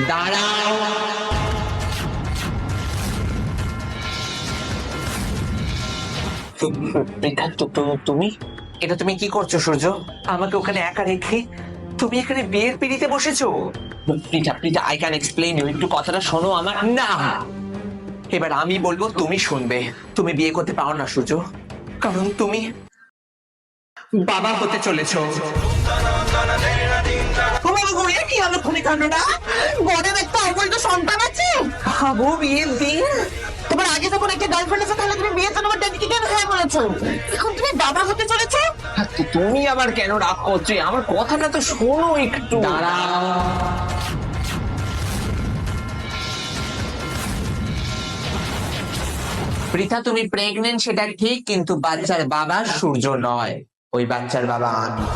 দাঁড়াও। তুমি এটা তুমি কি করছো সূর্য? আমাকে ওখানে একা রেখে তুমি এখানে বিয়ের পিড়িতে বসেছো? প্রিটা প্রিটা আই ক্যান এক্সপ্লেইন ইউ, একটু কথাটা শোনো আমার। না, এবার আমি বলবো তুমি শুনবে। তুমি বিয়ে করতে পারো না সূর্য, কারণ তুমি বাবা হতে চলেছো। কি হলো খুনি কাণ্ডটা? বড়ের একটা অবৈধ সন্তান আছে। ভাবো বিয়ের দিন তোমার আগে যখন একটা গার্লফ্রেন্ড আছে, তাহলে তুমি বিয়ের জন্য ডেট কেন হয়ে বলেছো? এখন তুমি বাবা হতে চলেছো। তুমি আবার কেন রাগ করছো? আমার কথাটা তো শোনো একটু। দাঁড়াও। পৃথা, তুমি প্রেগনেন্ট সেটা ঠিক, কিন্তু বাচ্চার বাবা সূর্য নয়, ওই বাচ্চার বাবা আমি।